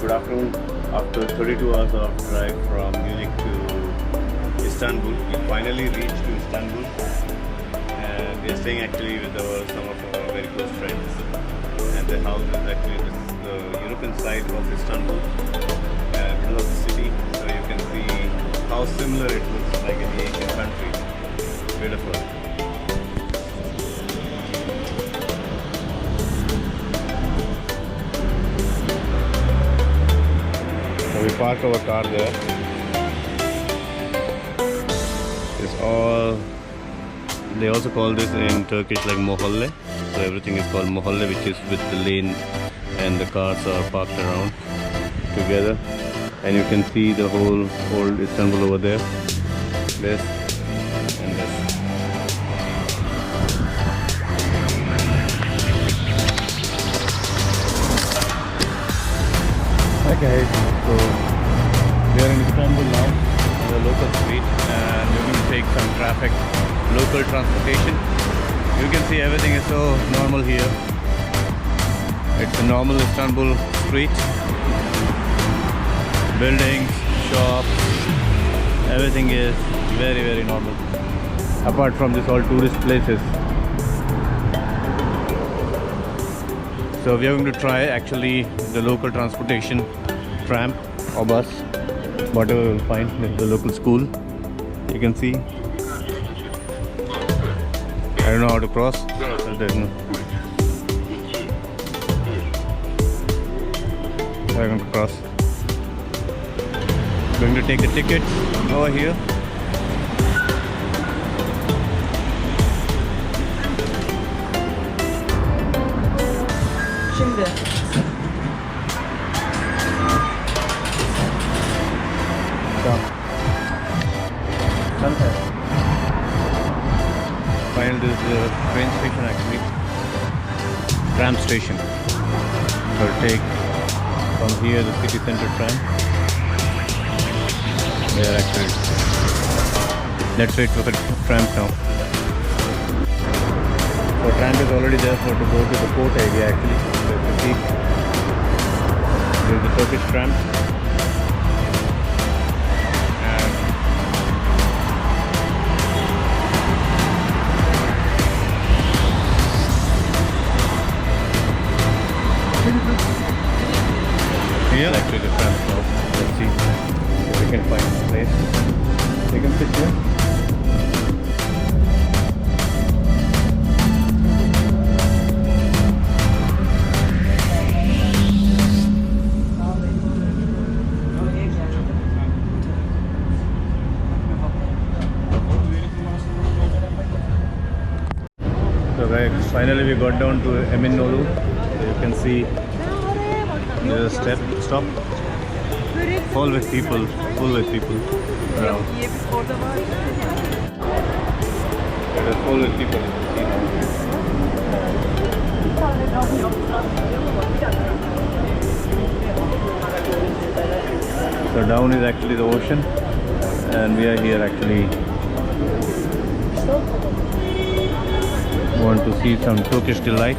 Good afternoon. After 32 hours of drive from Munich to Istanbul, we finally reached to Istanbul, and we are staying actually with some of our very close friends. And the house is actually the European side of Istanbul, middle of the city. So you can see how similar it looks like in the Asian country. Beautiful. We park our car there. It's all, they also call this in Turkish like mohalle. So everything is called mohalle, which is with the lane and the cars are parked around together. And you can see the whole old Istanbul over there. This and this. Okay, so we are in Istanbul now, on the local street, and we're going to take some traffic, local transportation. You can see everything is so normal here. It's a normal Istanbul street. Buildings, shops, everything is very, very normal. Apart from this, all tourist places. So we are going to try actually the local transportation, tram or bus, whatever we'll find. This is the local school. You can see. I don't know how to cross. So there's no. We're going to cross. Going to take the ticket over here. Şimdi. Final, this is the train station actually. Tram station. So I'll take from here the city center tram. There actually. Let's wait for the tram now. So tram is already there for to go to the port area actually. So you can see there's the Turkish tram. And here actually the tram stop. Let's see if we can find a place. You can sit here. So guys, finally we got down to Eminönü. So you can see there's a stop. Full with people around. It is full with people. So down is actually the ocean, and we are here actually. Want to see some Turkish delight.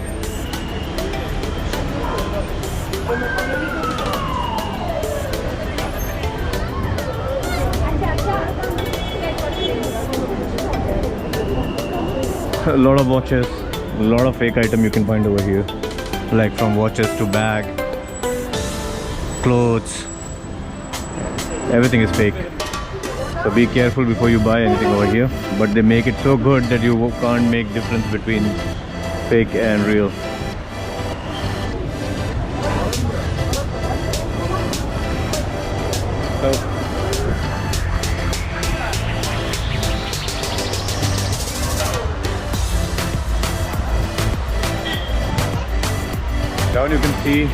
A lot of watches, a lot of fake item you can find over here, like from watches to bag, clothes, everything is fake. So be careful before you buy anything over here, but they make it so good that you can't make difference between fake and real. So down you can see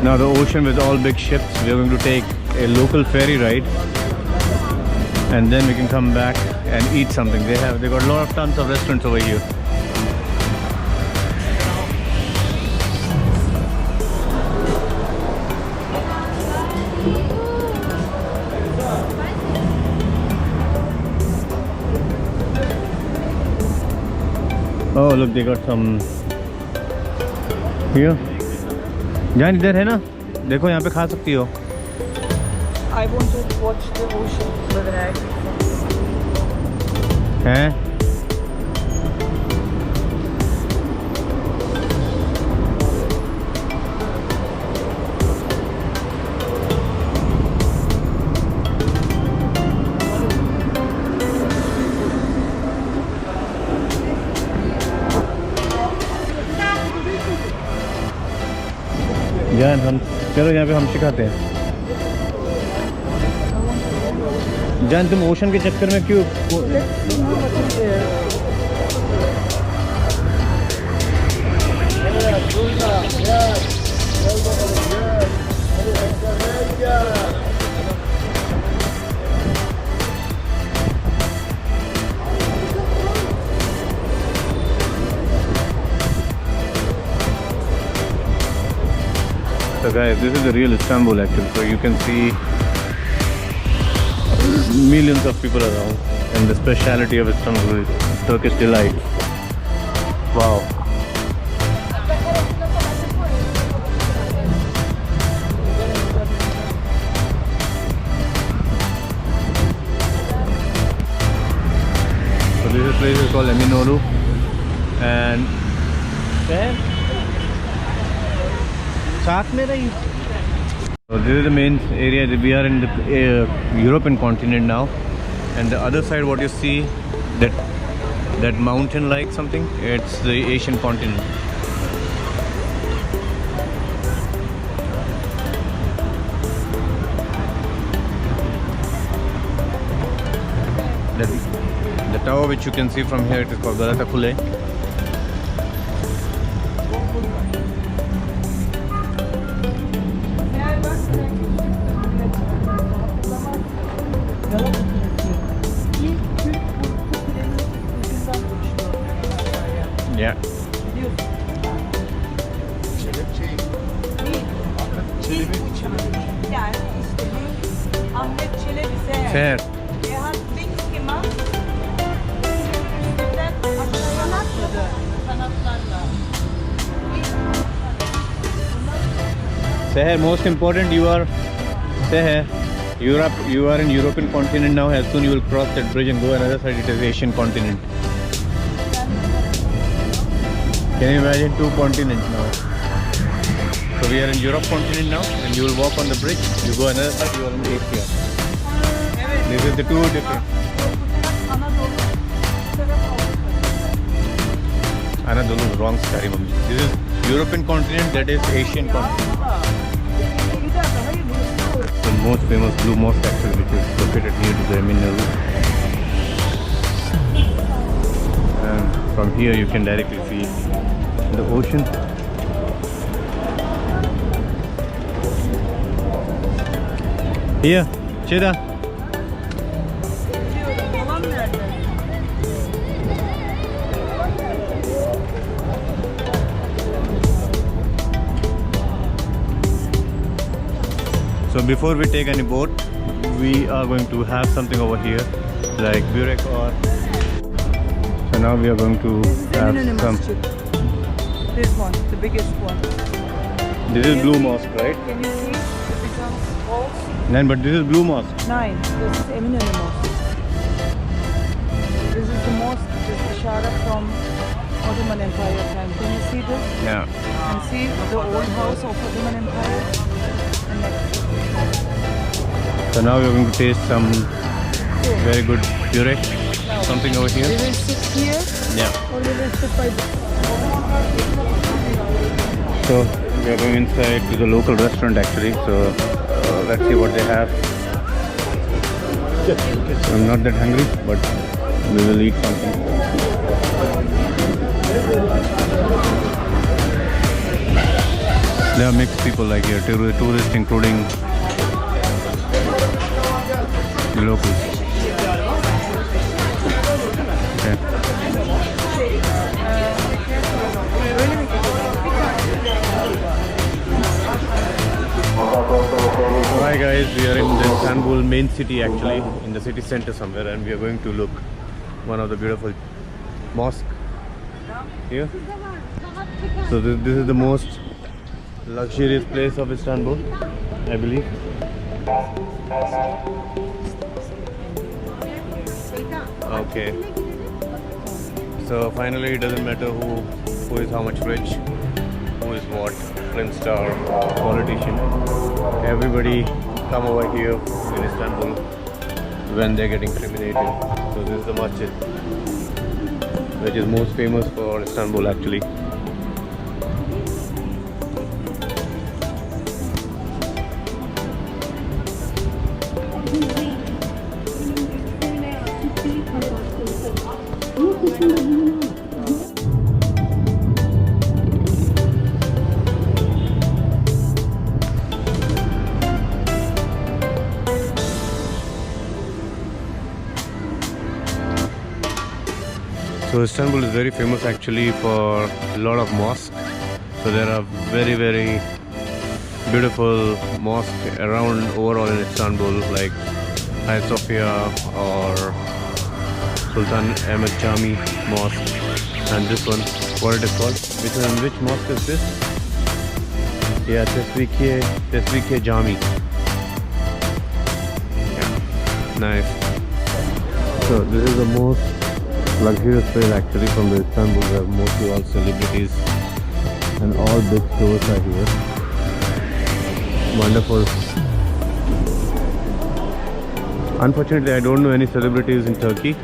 now the ocean with all big ships. We are going to take a local ferry ride, and then we can come back and eat something. They got a lot of tons of restaurants over here. Oh look, they got some here. जान इधर है ना देखो यहाँ पे खा सकती हो। I want to watch the ocean with an egg. हैं? जान हम चलो यहाँ पे हम सिखाते हैं। जान तुम ओशन के चक्कर में क्यों? So guys, this is the real Istanbul actually. So you can see millions of people around, and the speciality of Istanbul is Turkish delight. Wow. So this place is called Eminönü, and साथ में रही। So this is the main area. We are in the European continent now, and the other side, what you see, that mountain like something, it's the Asian continent. The tower which you can see from here, it is called Galata Kule. Yeah. Fair. Seher, most important, you are Seher. Europe, you are in European continent now. As soon you will cross that bridge and go another side, it is Asian continent. Can you imagine two continents now? So we are in Europe continent now, and you will walk on the bridge. You go another side, you are in Asia. This is the two different. Anadolu, wrong story, mummy. This is European continent, that is Asian continent. The most famous blue mosque actually, which is located near to the Eminönü. And from here you can directly see the ocean. Here, Cheda. So before we take any boat, we are going to have something over here, like burek or. So now we are going to have some. This one, the biggest one. This is Blue Mosque, right? Can you see the big walls? Nine, but this is Blue Mosque. 9. This is Eminönü Mosque. This is the mosque, this is Ishara from Ottoman Empire time. Can you see this? Yeah. And see the old house of Ottoman Empire. And next. So now we're going to taste some very good burek, something over here. We will sit here Yeah. or we will sit by this. So we are going inside to the local restaurant actually. So let's see what they have. I'm not that hungry, but we will eat something. There are mixed people like here, tourists including the locals. Okay. Hi guys, we are in the Istanbul main city actually, in the city center somewhere, and we are going to look one of the beautiful mosque here. So this is the most luxurious place of Istanbul, I believe. Okay. So finally, it doesn't matter who is how much rich, who is what, film star, politician. Everybody come over here in Istanbul when they're getting cremated. So this is the masjid, which is most famous for Istanbul actually. So Istanbul is very famous actually for a lot of mosques. So there are very beautiful mosques around overall in Istanbul, like Hagia Sophia or Sultan Ahmed Jami Mosque, and this one, what it is called? Which mosque is this? Yeah, Tesvikiye Jami. Yeah, nice. So this is the most luxurious place actually from the Istanbul, where mostly all celebrities and all big stores are here. Wonderful. Unfortunately, I don't know any celebrities in Turkey,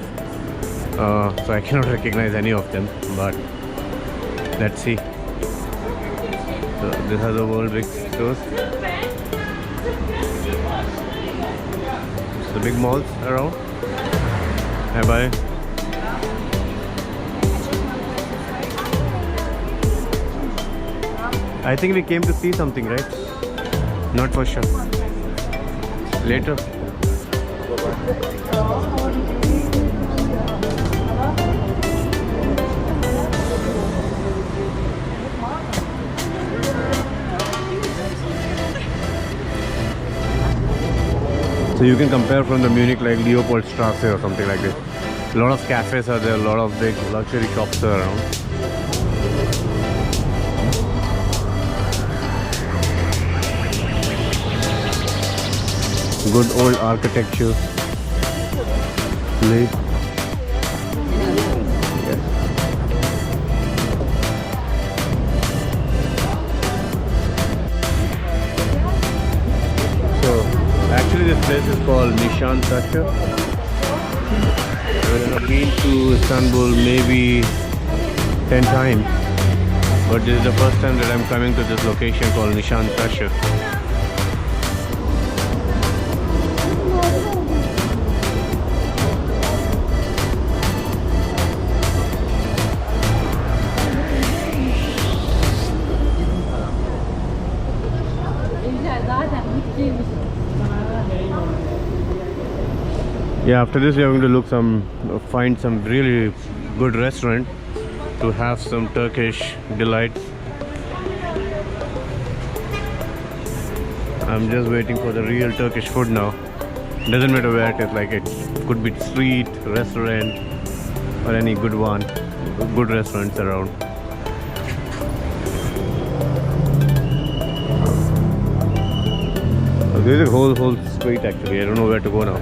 so I cannot recognize any of them, but let's see. So this has a world big stores. The big malls around. Bye. I think we came to see something, right? Not for sure. Later. So you can compare from the Munich like Leopoldstrasse or something like this. A lot of cafes are there, a lot of big luxury shops are around. Good old architecture. Yes. So actually this place is called Nişantaşı. I have been to Istanbul maybe 10 times, but this is the first time that I'm coming to this location called Nişantaşı. Yeah, after this we are going to find some really good restaurant to have some Turkish delights. I'm just waiting for the real Turkish food now. Doesn't matter where it is, like it could be street, restaurant, or any good one. Good restaurants around. There is a whole street actually. I don't know where to go now.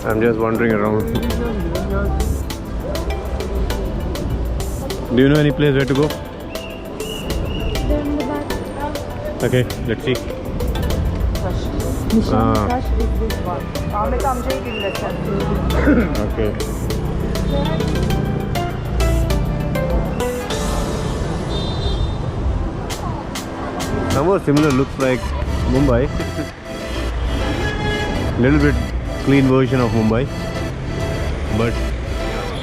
I'm just wandering around. Do you know any place where to go? Okay, let's see. Nişantaşı is this one. Ahmet amcayı dinlesen. Okay. Somewhat similar, looks like Mumbai. Little bit clean version of Mumbai, but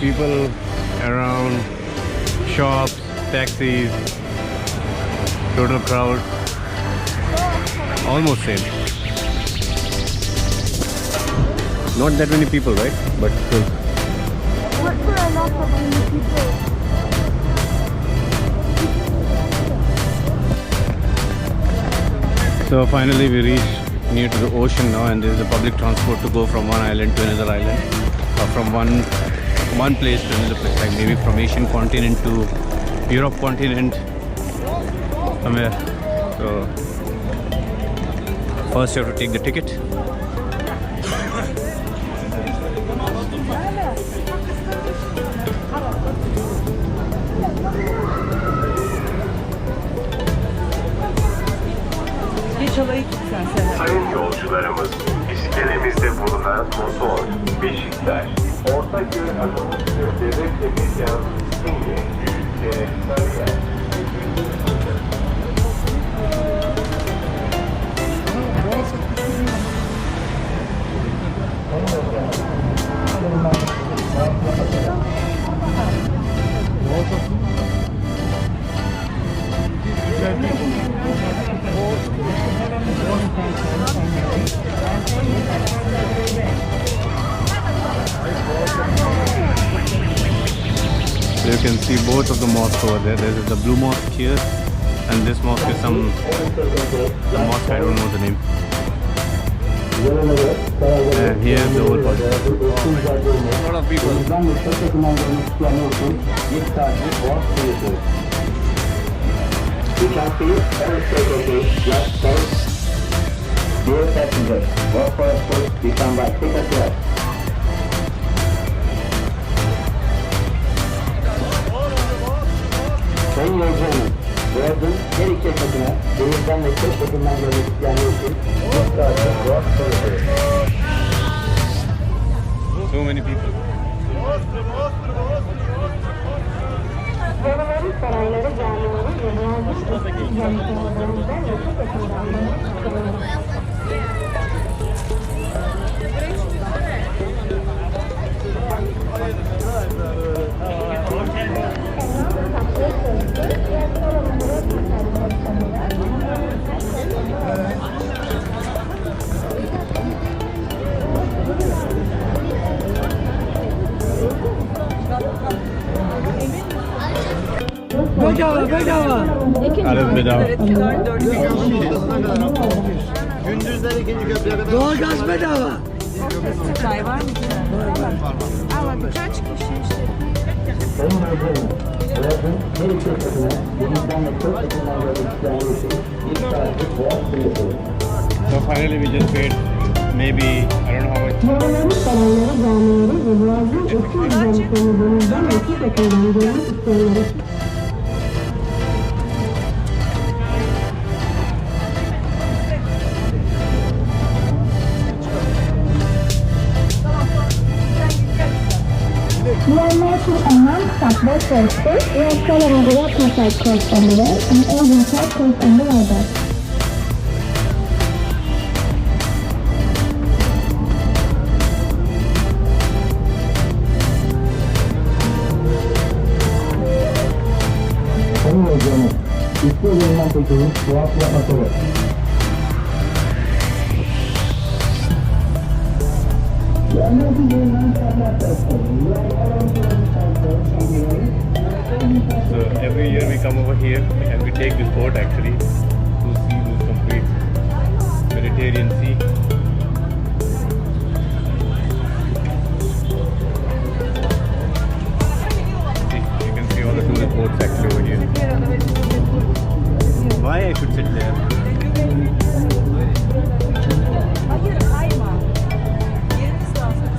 people around, shops, taxis, total crowd, almost same. Not that many people, right? But still. So finally we reached near to the ocean now, and there is a public transport to go from one island to another island, or from one place to another place, like maybe from Asian continent to Europe continent, somewhere. So first you have to take the ticket. Geç halayı tut sen Serhat. Sayın yolcularımız, iskelemizde bulunan motor, Beşiktaş, Ortaköy Atatürk Devlet Mekan, Sinye, Büyükçe, Sarıyer. So you can see both of the mosques over there. There is the blue mosque here, and this mosque is some mosque, I don't know the name. And here is the old one. A lot of people. You can see every state last space. Dear passengers, walk for a foot, become by ticket left. Sayın yolcularımız, boğazın her iki yakasına, denizden ve kök yakından görmek isteyenler için ısrarla boğaz soruyor. So many people. Yolların sarayları, camileri ve muazzez yanıtlarımızdan yakın yakınlarına çıkılıyor. Bedava bedava. Arif bedava. Doğalgaz bedava. Çay var mı? Ama birkaç kişi işte. Sayın yolcularımız, boğazın her iki yakasına, denizden ve kök yakından görmek isteyenler için ısrarla boğaz soruyor. So finally we just paid maybe, I don't know how much. Yolların sarayları, camileri ve muazzez eski güzelliklerini denizden yakın yakından görmek isteyenler için. Muammer Sultan'dan Saklı Sözü, Yoksaların Burak Masaj Korsanları, and Masaj Korsanları. Sayın yolcularımız, üstü üzerinden çekilmiş boğaz yapması. So every year we come over here and we take this boat actually to see this complete Mediterranean Sea. See, you can see all the tourist boats actually over here. Why I should sit there? Hayır kayma. Yeriniz lazım.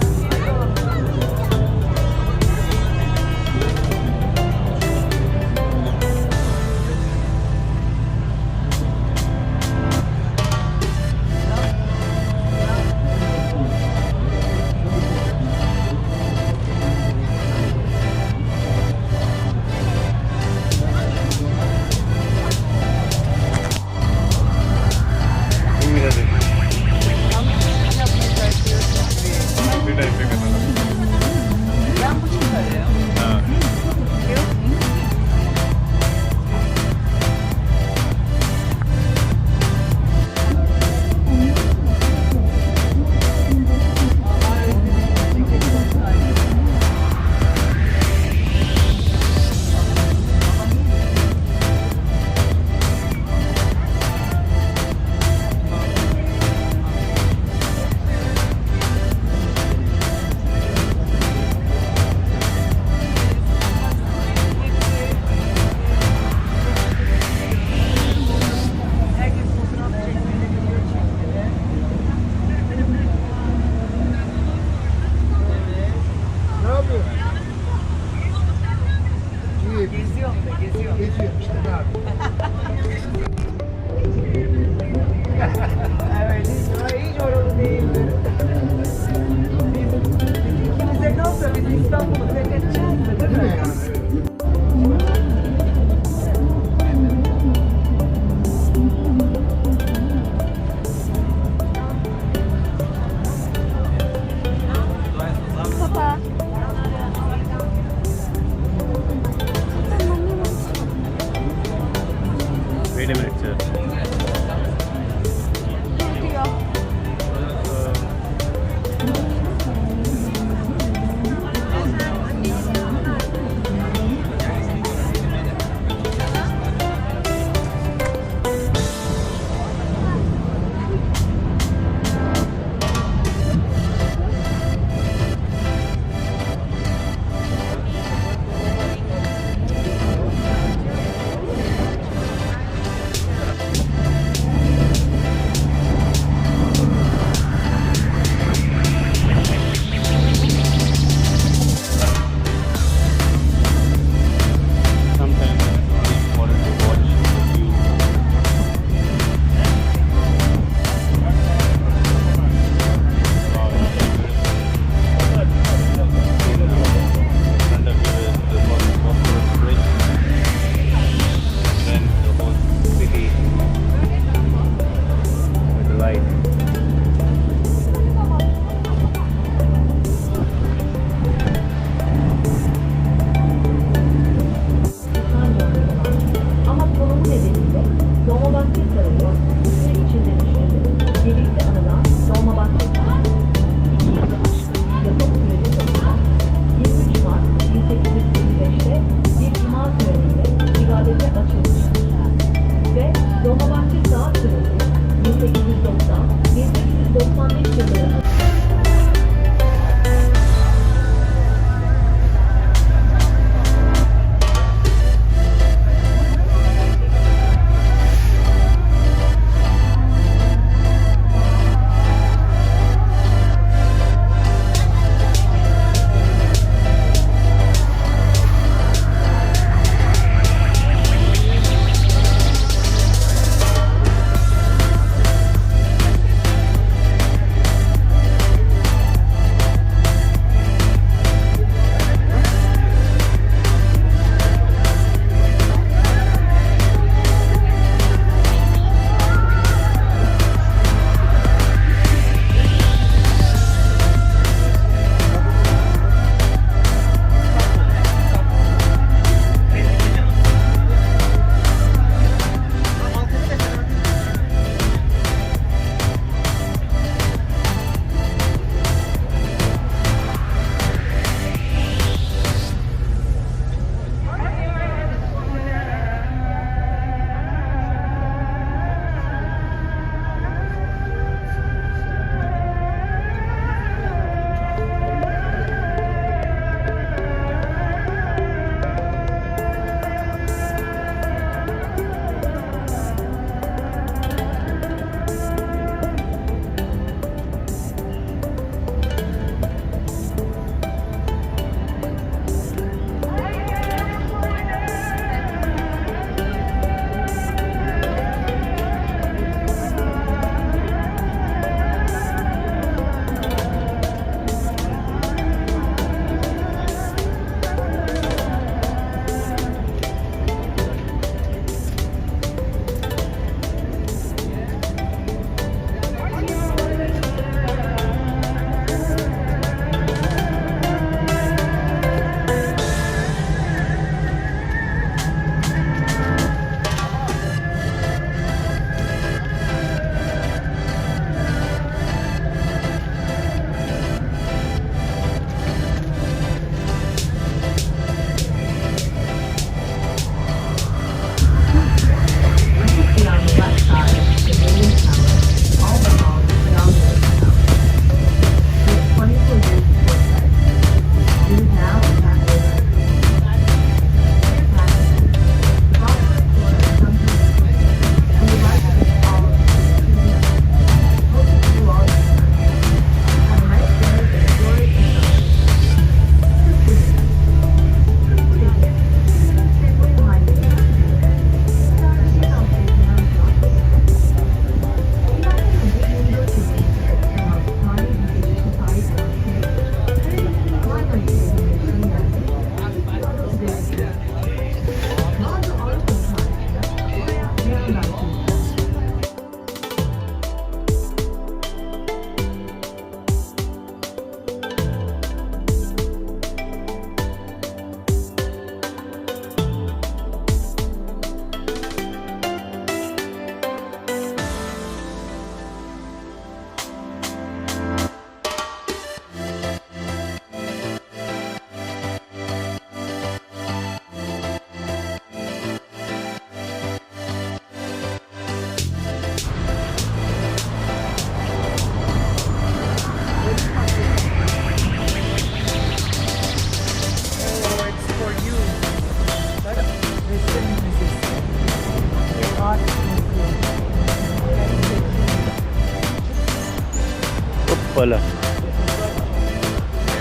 Kampala.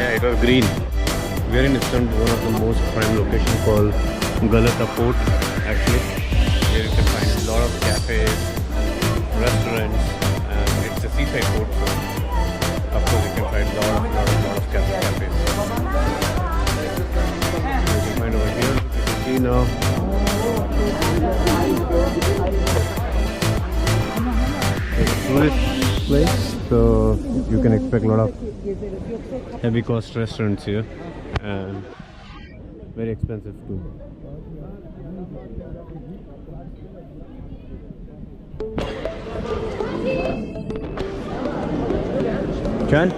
Yeah, it was green. We are in Istanbul, one of the most prime location called Galata Port. Actually, here you can find a lot of cafes, restaurants, and it's a seaside port, so of course you can find lot of cafes. You can find over here. You can see now. It's a tourist place, so you can expect a lot of heavy cost restaurants here, and very expensive too. Chan?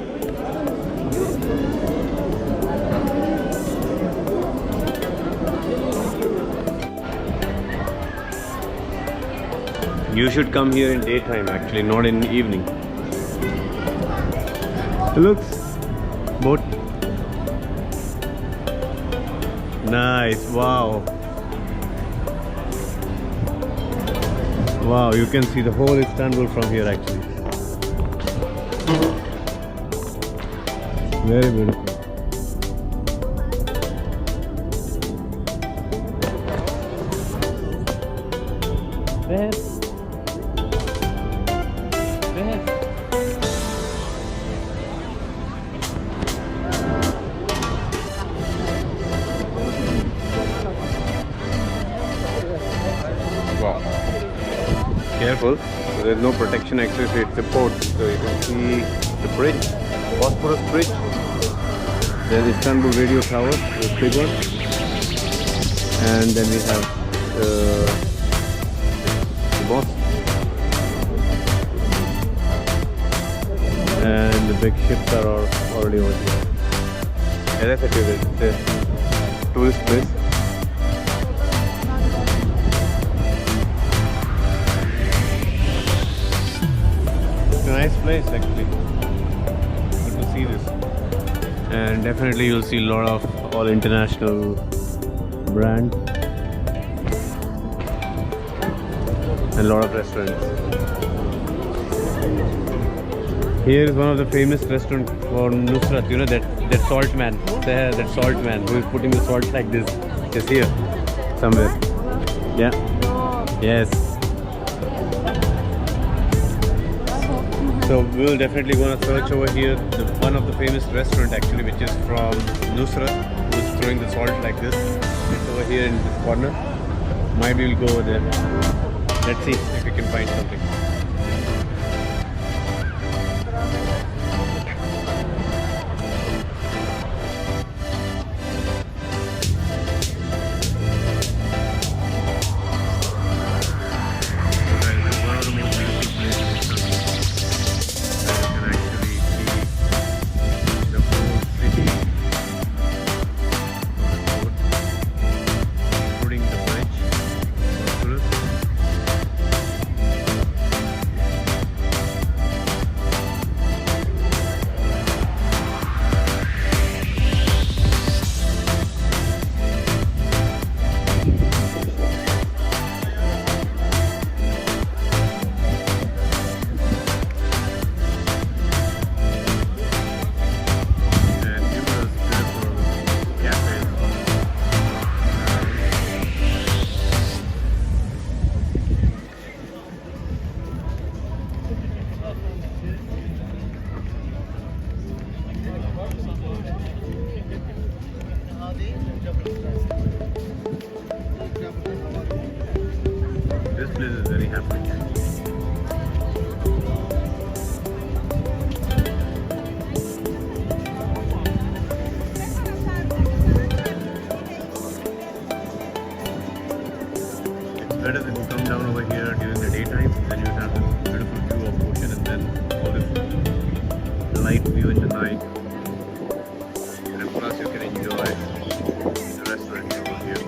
You should come here in daytime actually, not in evening. Look, boat. Nice, wow. Wow, you can see the whole Istanbul from here actually. Very beautiful. Wow. Careful, so there's no protection actually, so it's a port. So you can see the bridge, Bosphorus Bridge. There's Istanbul Radio Tower, the big one. And then we have the mosque. And the big ships are already over here. As I said to you, it's a tourist place. It's a nice place actually. Good to see this. And definitely you'll see a lot of all international brands and a lot of restaurants. Here is one of the famous restaurants for Nusrat, you know, that salt man, that salt man who is putting the salt like this, is here somewhere. Yeah. Yes. So we will definitely gonna search over here one of the famous restaurant actually, which is from Nusrat, who is throwing the salt like this. It's over here in this corner. Maybe we'll go over there. Let's see if we can find something. This place is very happy. It's better if you come down over here during the daytime, then you have this beautiful view of ocean and then all this light view in the night. And plus you can enjoy the restaurant over here.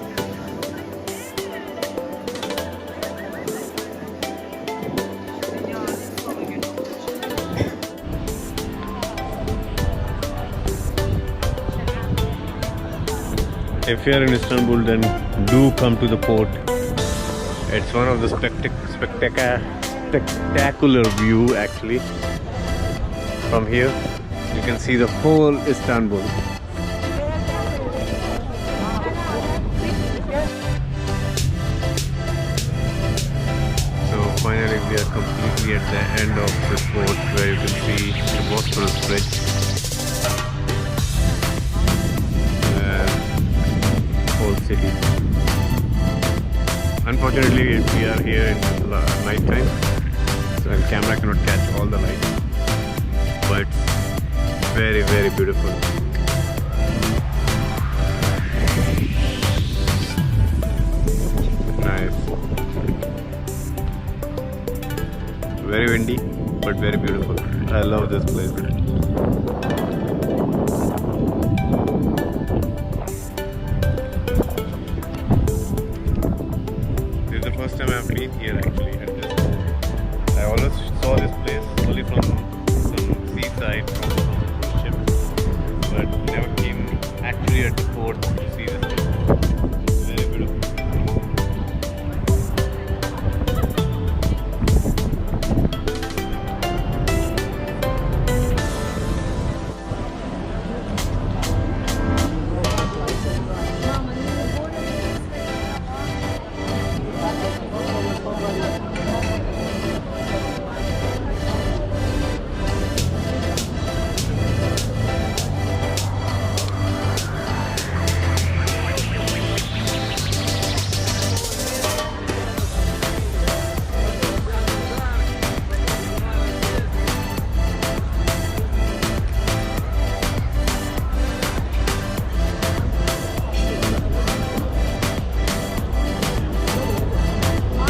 If you are in Istanbul, then do come to the port. It's one of the spectacular view actually. From here, you can see the whole Istanbul. So finally, we are completely at the end of this fort, where you can see the Bosphorus Bridge and whole city. Unfortunately, we are here in night time, so the camera cannot catch all the lights, but very, very beautiful. Nice. Very windy, but very beautiful. I love this place. This is the first time I've been here actually at this fort. I always saw this place only from some seaside, from some ship, but never came actually at the fort to see this place. Very beautiful.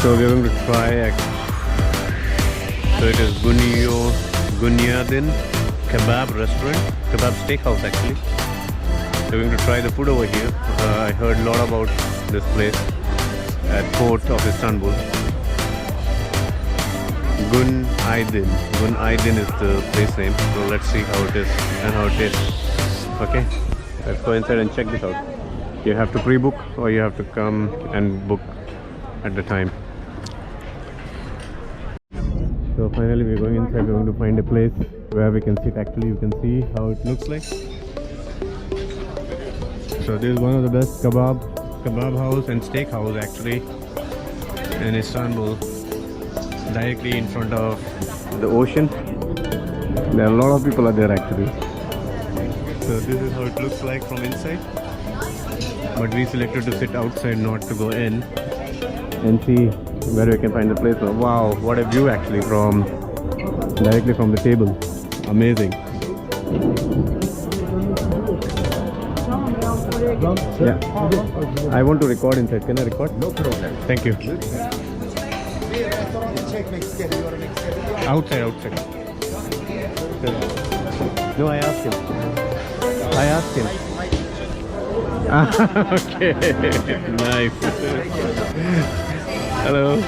So we're going to try. So it is Bunyadin Kebab Restaurant, Kebab Steakhouse actually. So we're going to try the food over here. I heard a lot about this place at Port of Istanbul. Gun Aydin is the place name. So let's see how it is and how it tastes. Okay, let's go inside and check this out. You have to pre-book or you have to come and book at the time. So finally we're going inside. We're going to find a place where we can sit. Actually, you can see how it looks like. So this is one of the best kebab house and steak house actually in Istanbul, directly in front of the ocean. There are a lot of people are there actually. So this is how it looks like from inside, but we selected to sit outside, not to go in and see where we can find the place. Wow, what a view actually from directly from the table. Amazing. Yeah, I want to record inside. Can I record? No problem. Thank you. Outside. No, I asked him. Okay, nice. Hello.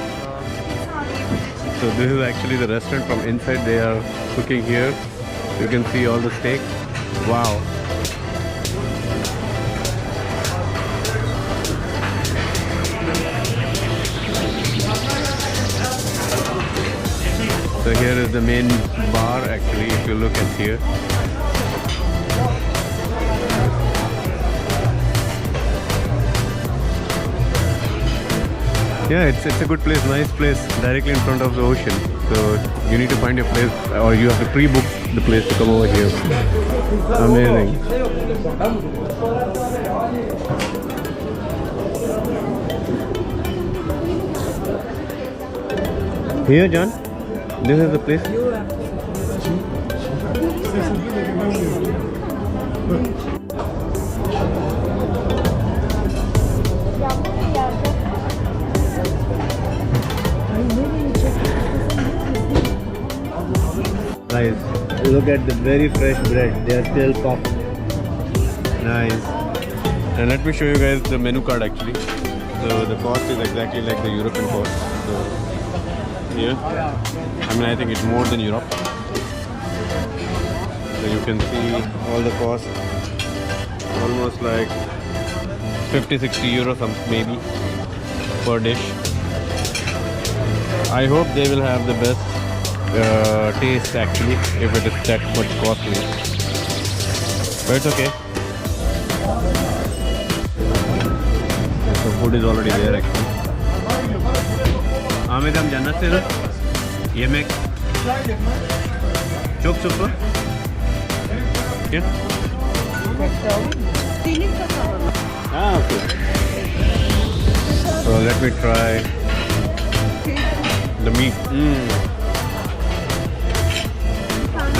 So this is actually the restaurant from inside. They are cooking here. You can see all the steak. Wow. So here is the main bar actually, if you look at here. Yeah, it's a good place, nice place, directly in front of the ocean. So you need to find your place, or you have to pre-book the place to come over here. Amazing. Here, John, this is the place. Guys, look at the very fresh bread. They are still puffed. Nice. And let me show you guys the menu card actually. So the cost is exactly like the European cost. So here, I think it's more than Europe. So you can see all the costs. Almost like 50-60 euro maybe per dish. I hope they will have the best taste actually if it is that much costly. But it's okay. So food is already there actually. Ahmet amca nasıl? Yemek çok süper. Yeah. Ah, okay. So let me try the meat.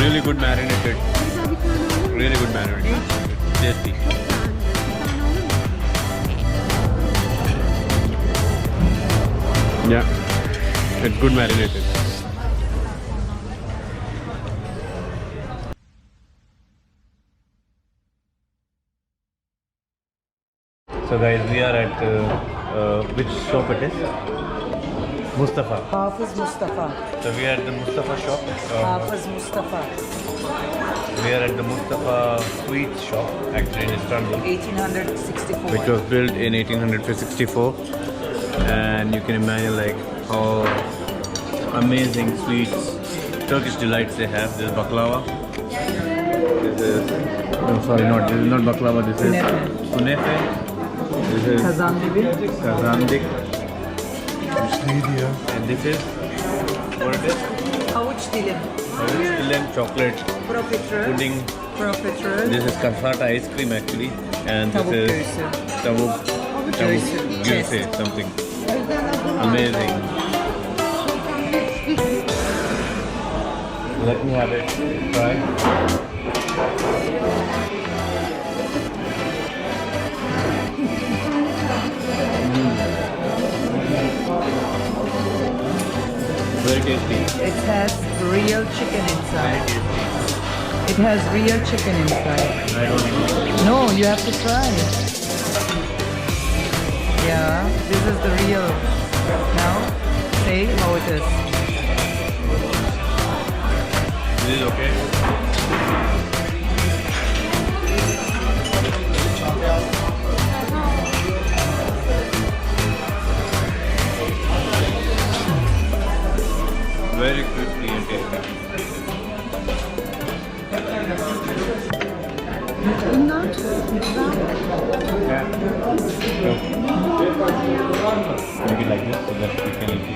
Really good marinated. Really good marinated. Tasty. Yeah, it's good marinated. So guys, we are at which shop it is? Mustafa. Hafız Mustafa. So we are at the Mustafa shop. Hafız Mustafa. We are at the Mustafa Sweets shop, actually in Istanbul, 1864. which was built in 1864. And you can imagine like how amazing sweets, Turkish delights they have. This is baklava. This is, no, sorry, not this is not baklava. This is kunefe. This is kazandik. And this is what it is? Havuç dilim. Dilim chocolate Profiterol. pudding. Profiterol. This is kasata ice cream actually, and this Tavuk is göğsü. tavuk Göğsü. göğsü, something amazing. Let me have it. Try. Very tasty. It has real chicken Very inside. tasty. It has real chicken inside. I don't know. No, you have to try. Yeah, this is the real. Now, say how it is. This is okay. Very crispy and tasty. Yeah. Make it like this so that we can eat it.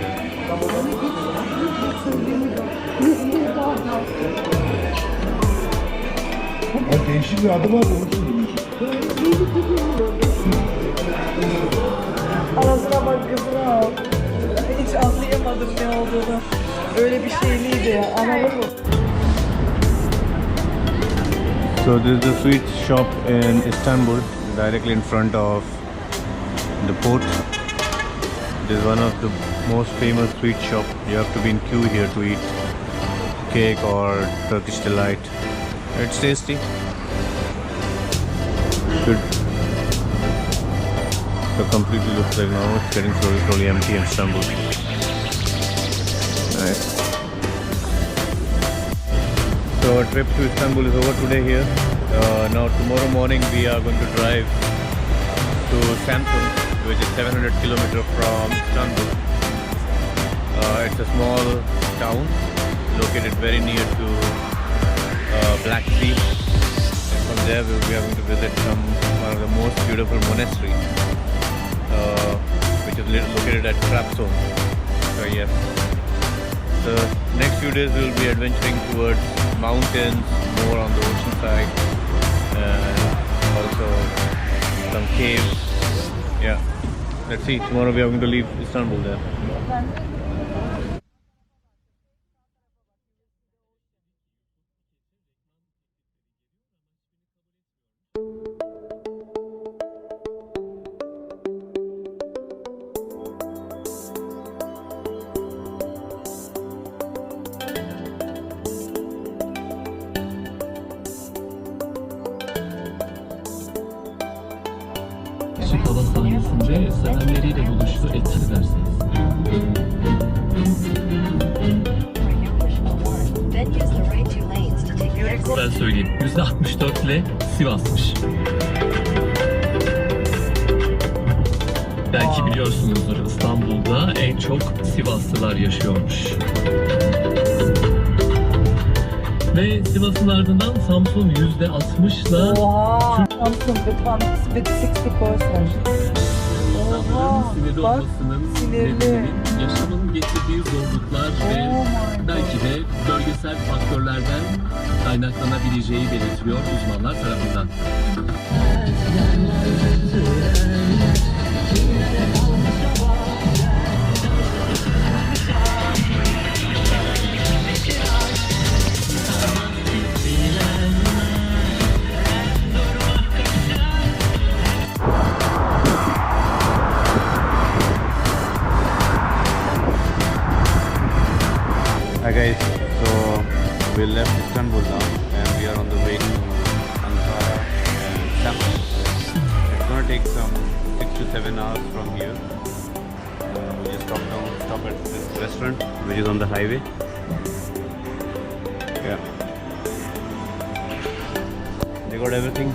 Değişik bir adı var da onu söyleyeyim. Anasına bak kızına al. Hiç anlayamadım ne olduğunu. Öyle bir şeyliydi ya. Anladın mı? So this is the sweet shop in Istanbul, directly in front of the port. This is one of the most famous sweet shop. You have to be in queue here to eat cake or Turkish delight. It's tasty. Good. So completely looks like now it's getting slowly empty in Istanbul. Nice. So our trip to Istanbul is over today here. Now tomorrow morning we are going to drive to Samsun, which is 700 kilometers from Istanbul. It's a small town located very near to Black Sea. And from there we are going to visit one of the most beautiful monasteries, which is located at Trabzon. So yes. The next few days we will be adventuring towards mountains, more on the ocean side, and also some caves. Yeah, let's see. Tomorrow we are going to leave Istanbul there. Hava sahnesinde sevenleriyle buluştu etkili dersiniz. Then use the right two lanes to take the exit. Ben söyleyeyim. %64 ile Sivas'mış. Belki biliyorsunuzdur, İstanbul'da en çok Sivaslılar yaşıyormuş. Ve Sivas'ın ardından Samsun %60'la Oha. Samsung with 60%. Oha. sinirli Bak, olmasının sinirli. nedeni yaşamın getirdiği zorluklar ve Oh my God. belki de bölgesel faktörlerden kaynaklanabileceği belirtiliyor uzmanlar tarafından. Hi guys, so we left Istanbul now and we are on the way to Ankara and Samsun. It's gonna take some 6 to 7 hours from here. We just stop at this restaurant which is on the highway. Yeah. They got everything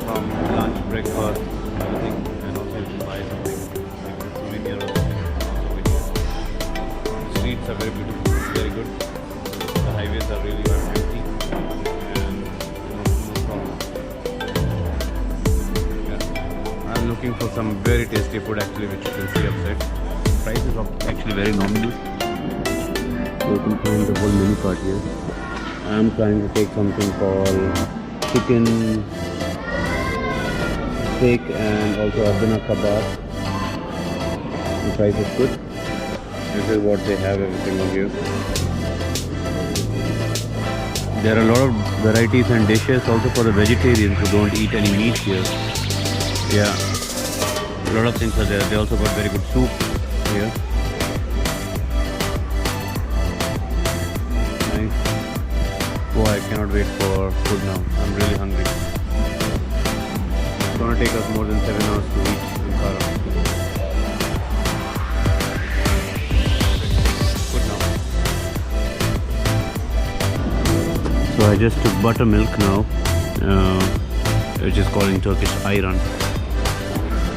from lunch, breakfast, everything, and also you can buy something like a souvenir or something. Streets are very beautiful. Very good. The highways are really empty and no problem. Yeah. I'm looking for some very tasty food actually, which you can see upside. Price is actually very nominal. So you can find the whole menu card here. I'm trying to take something called chicken steak and also Adana kebab. The price is good. This is what they have everything on here. There are a lot of varieties and dishes also for the vegetarians who don't eat any meat here. Yeah, a lot of things are there. They also got very good soup here. Nice. Oh, I cannot wait for food now. I'm really hungry. It's gonna take us more than 7 hours to reach Ankara. So I just took buttermilk now, which is called in Turkish ayran.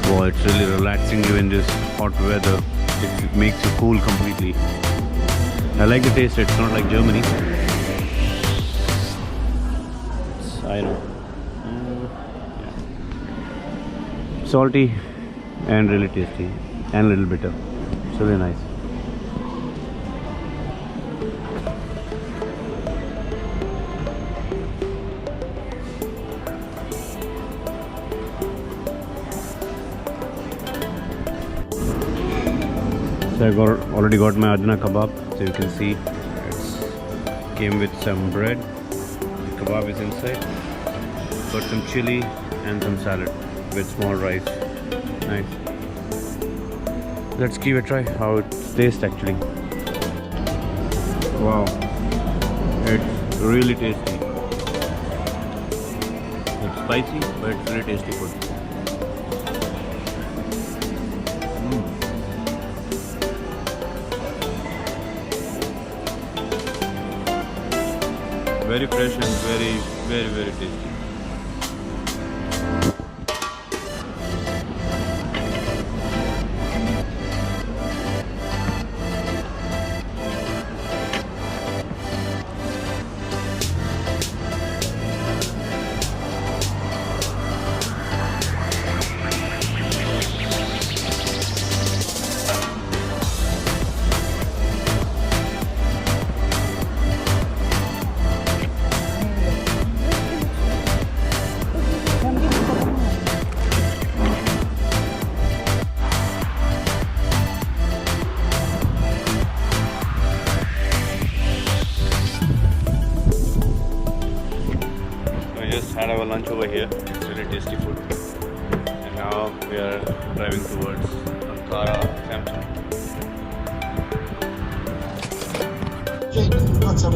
Wow, it's really relaxing you in this hot weather. It makes you cool completely. I like the taste. It's not like Germany. It's ayran. Yeah. Salty and really tasty and a little bitter. It's really nice. So I already got my Adana kebab, so you can see it came with some bread, the kebab is inside, got some chili and some salad with small rice. Nice. Let's give it a try how it tastes actually. Wow, it's really tasty. It's spicy, but it's really tasty food. Very fresh and very tasty. Had our lunch over here. It's really tasty food. And now we are driving towards Ankara, Samsun. What's up,